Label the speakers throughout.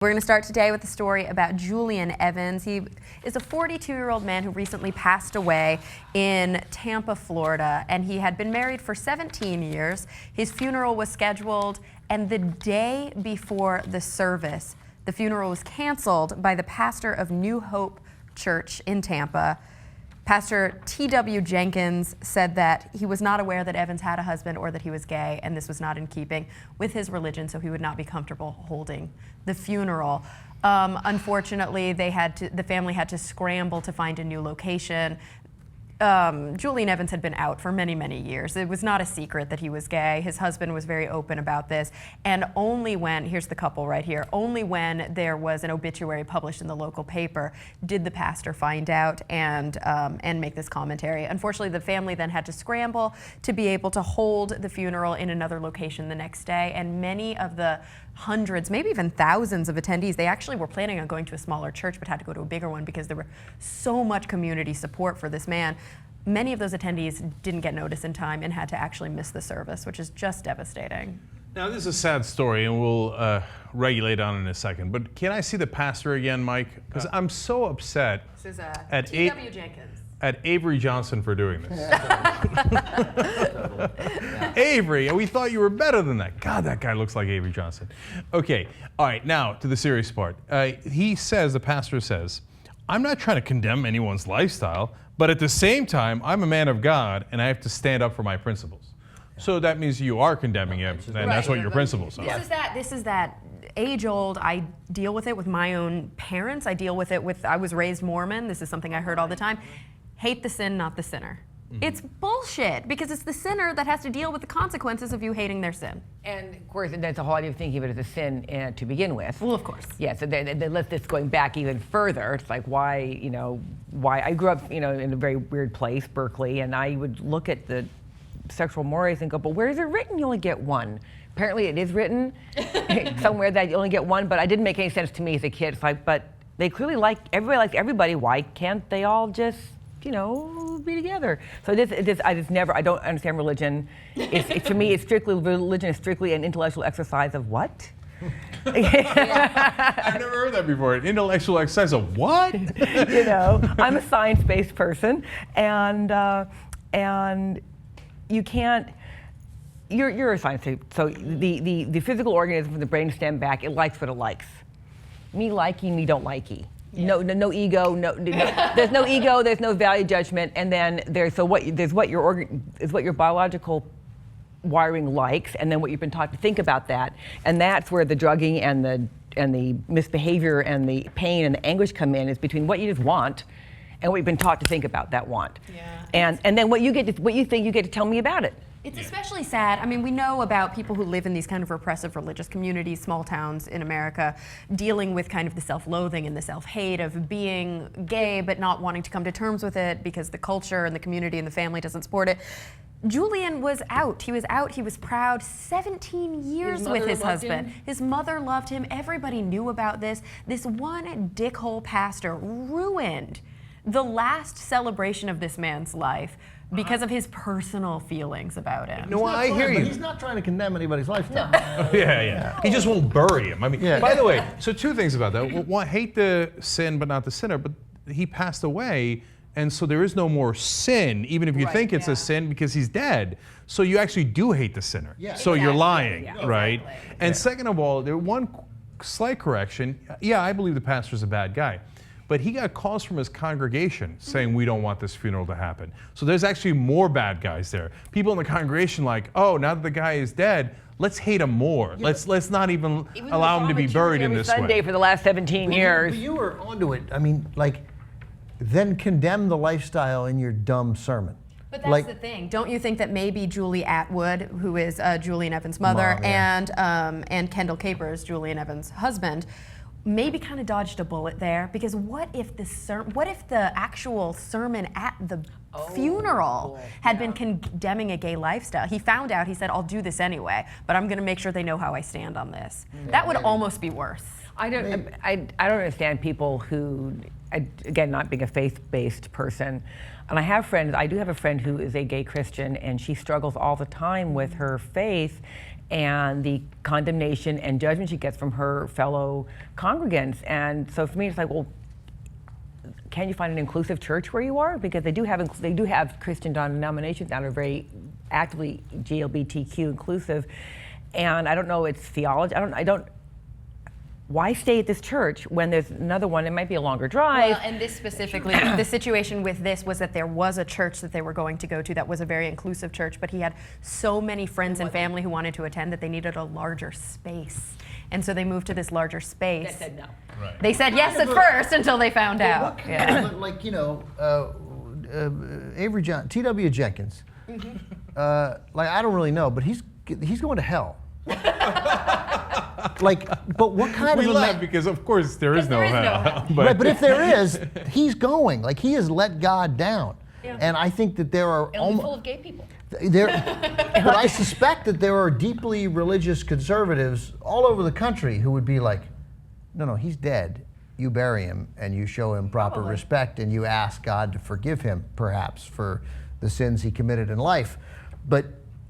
Speaker 1: We're going to start today with a story about Julian Evans. He is a 42-year-old man who recently passed away in Tampa, Florida, and he had been married for 17 years. His funeral was scheduled, and the day before the service, the funeral was canceled by the pastor of New Hope Church in Tampa. Pastor T.W. Jenkins said that he was not aware that Evans had a husband or that he was gay, and this was not in keeping with his religion, so he would not be comfortable holding the funeral. Unfortunately, the family had to scramble to find a new location. Julian Evans had been out for many, many years. It was not a secret that he was gay. His husband was very open about this. And only when, here's the couple right here, only when there was an obituary published in the local paper did the pastor find out and make this commentary. Unfortunately, the family then had to scramble to be able to hold the funeral in another location the next day. And many of the hundreds, maybe even thousands of attendees, they actually were planning on going to a smaller church but had to go to a bigger one because there were so much community support for this man. Many of those attendees didn't get notice in time and had to actually miss the service, which is just devastating.
Speaker 2: Now, this is a sad story, and we'll regulate on it in a second. But can I see the pastor again, Mike? Because I'm so upset
Speaker 1: This is
Speaker 2: at
Speaker 1: T.W. Jenkins.
Speaker 2: at Avery Johnson for doing this. Avery, we thought you were better than that. God, that guy looks like Avery Johnson. Okay, all right, now to the serious part. The pastor says, I'm not trying to condemn anyone's lifestyle, but at the same time, I'm a man of God, and I have to stand up for my principles. So that means you are condemning him, and that's what your principles are.
Speaker 1: This is that age-old. I deal with it with my own parents. I deal with it with, I was raised Mormon. This is something I heard all the time. Hate the sin, not the sinner. Mm-hmm. It's bullshit, because it's the sinner that has to deal with the consequences of you hating their sin.
Speaker 3: And of course, that's a whole idea of thinking of it as a sin to begin with.
Speaker 1: Well, of course.
Speaker 3: Yeah, so they let this going back even further. It's like, why I grew up, in a very weird place, Berkeley, and I would look at the sexual mores and go, but where is it written you only get one? Apparently it is written somewhere that you only get one, but it didn't make any sense to me as a kid. It's like, but they clearly everybody likes everybody. Why can't they all just be together? So I don't understand religion. For me, religion is strictly an intellectual exercise of what?
Speaker 2: I've never heard that before. An intellectual exercise of what?
Speaker 3: I'm a science-based person, and you can't. You're a scientist, so the physical organism from the brain stem back, it likes what it likes. Me likey, me don't likey. Yeah. No ego. There's no ego. There's no value judgment. And then there's what your biological wiring likes, and then what you've been taught to think about that. And that's where the drugging and the misbehavior and the pain and the anguish come in, is between what you just want and what you've been taught to think about that want. Yeah. And then what you think you get to tell me about it.
Speaker 1: It's especially sad. I mean, we know about people who live in these kind of repressive religious communities, small towns in America, dealing with kind of the self-loathing and the self-hate of being gay but not wanting to come to terms with it because the culture and the community and the family doesn't support it. Julian was out. He was out. He was proud. 17 years with his husband. His mother loved him. Everybody knew about this. This one dickhole pastor ruined the last celebration of this man's life because of his personal feelings about him.
Speaker 2: No, I hear you.
Speaker 4: He's not trying to condemn anybody's lifestyle.
Speaker 2: No. Yeah. He just won't bury him. I mean, by the way, so two things about that. One, hate the sin but not the sinner, but he passed away, and so there is no more sin, even if you think it's a sin, because he's dead. So you actually do hate the sinner. Yeah. So you're lying, right? Exactly. And second of all, one slight correction. Yeah, I believe the pastor's a bad guy. But he got calls from his congregation saying, we don't want this funeral to happen. So there's actually more bad guys there. People in the congregation like, oh, now that the guy is dead, let's hate him more. Yeah, let's not even allow him to be buried in this
Speaker 3: Sunday
Speaker 2: way.
Speaker 3: For the last 17 years.
Speaker 4: But you were onto it. I mean, then condemn the lifestyle in your dumb sermon.
Speaker 1: But that's the thing. Don't you think that maybe Julie Atwood, who is Julian Evans' mother, and Kendall Capers, Julian Evans' husband, maybe kind of dodged a bullet there? Because what if the actual sermon at the funeral had been condemning a gay lifestyle? He found out, he said, I'll do this anyway, but I'm going to make sure they know how I stand on this. That would almost be worse.
Speaker 3: I don't understand people who, again, not being a faith-based person, and I do have a friend who is a gay Christian, and she struggles all the time with her faith. and the condemnation and judgment she gets from her fellow congregants. And so for me, it's like, well, can you find an inclusive church where you are? Because they do have Christian denominations that are very actively GLBTQ inclusive, and I don't know its theology. I don't. Why stay at this church when there's another one? It might be a longer drive.
Speaker 1: Well, and this specifically, the situation with this was that there was a church that they were going to go to that was a very inclusive church, but he had so many friends and family who wanted to attend that they needed a larger space. And so they moved to this larger space.
Speaker 3: That said no.
Speaker 2: Right.
Speaker 1: They said yes at first until they found
Speaker 4: What
Speaker 1: out.
Speaker 4: kind
Speaker 1: Yeah.
Speaker 4: of, like, T.W. Jenkins. Like, I don't really know, but he's going to hell. Like, but what kind
Speaker 2: We
Speaker 4: of a
Speaker 2: laugh
Speaker 4: man?
Speaker 2: because, of course, there is no
Speaker 1: there is no
Speaker 2: hell.
Speaker 1: hell.
Speaker 4: Right, but if there is, he's going. Like, he has let God down. And I think that there are
Speaker 3: Full of gay people.
Speaker 4: but I suspect that there are deeply religious conservatives all over the country who would be like, no, he's dead. You bury him and you show him proper respect and you ask God to forgive him, perhaps, for the sins he committed in life. But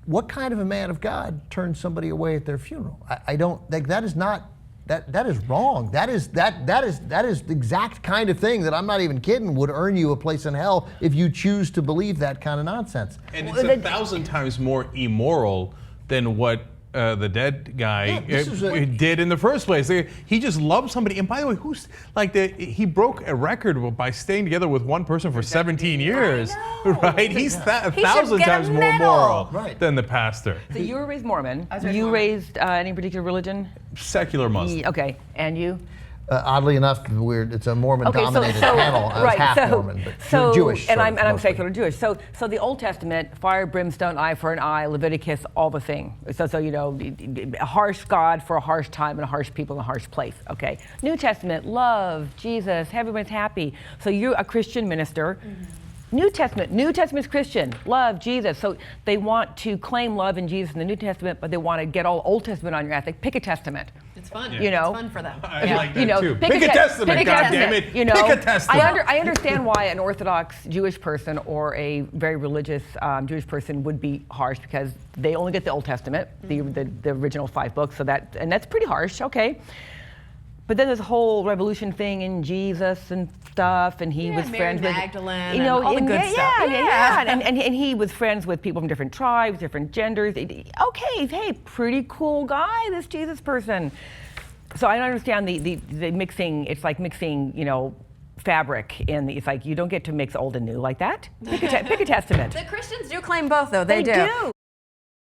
Speaker 4: what kind of a man of God turns somebody away at their funeral? I don't like that is not that is wrong. That is the exact kind of thing that, I'm not even kidding, would earn you a place in hell if you choose to believe that kind of nonsense.
Speaker 2: And it's 1,000 times more immoral than what the dead guy did in the first place. He just loved somebody. And by the way, he broke a record by staying together with one person for 17 years. Right? He's 1,000
Speaker 1: get a
Speaker 2: times more
Speaker 1: medal.
Speaker 2: moral
Speaker 4: Right.
Speaker 2: than the pastor.
Speaker 3: So you were raised Mormon.
Speaker 1: was raised
Speaker 3: You
Speaker 1: Mormon.
Speaker 3: raised any particular religion?
Speaker 2: Secular Muslim.
Speaker 3: Okay, and you?
Speaker 4: Oddly enough, it's a Mormon-dominated panel. I was
Speaker 3: right,
Speaker 4: half
Speaker 3: so,
Speaker 4: Mormon, but
Speaker 3: so,
Speaker 4: Jewish.
Speaker 3: and
Speaker 4: sort
Speaker 3: I'm
Speaker 4: of, mostly.
Speaker 3: secular Jewish. So the Old Testament, fire, brimstone, eye for an eye, Leviticus, all the thing. So you know, a harsh God for a harsh time and a harsh people in a harsh place. Okay. New Testament, love, Jesus, everyone's happy. So you're a Christian minister. New Testament's Christian, love, Jesus. So they want to claim love in Jesus in the New Testament, but they want to get all Old Testament on your ethic. Pick a testament.
Speaker 1: It's fun.
Speaker 3: You know,
Speaker 1: It's fun for them.
Speaker 2: I like that
Speaker 3: you know,
Speaker 2: too. Pick a testament, goddammit.
Speaker 3: You know,
Speaker 2: Pick a testament.
Speaker 3: I understand why an Orthodox Jewish person or a very religious Jewish person would be harsh, because they only get the Old Testament, the original 5 books. So that's pretty harsh. Okay. But then there's a whole revolution thing in Jesus and stuff, and he was
Speaker 1: Mary
Speaker 3: friends with,
Speaker 1: Magdalene
Speaker 3: you know,
Speaker 1: and all the good stuff.
Speaker 3: Yeah. And he was friends with people from different tribes, different genders. Okay, hey, pretty cool guy, this Jesus person. So I understand the mixing. It's like mixing, you know, fabric it's like you don't get to mix old and new like that. Pick a testament.
Speaker 1: The Christians do claim both, though. They do.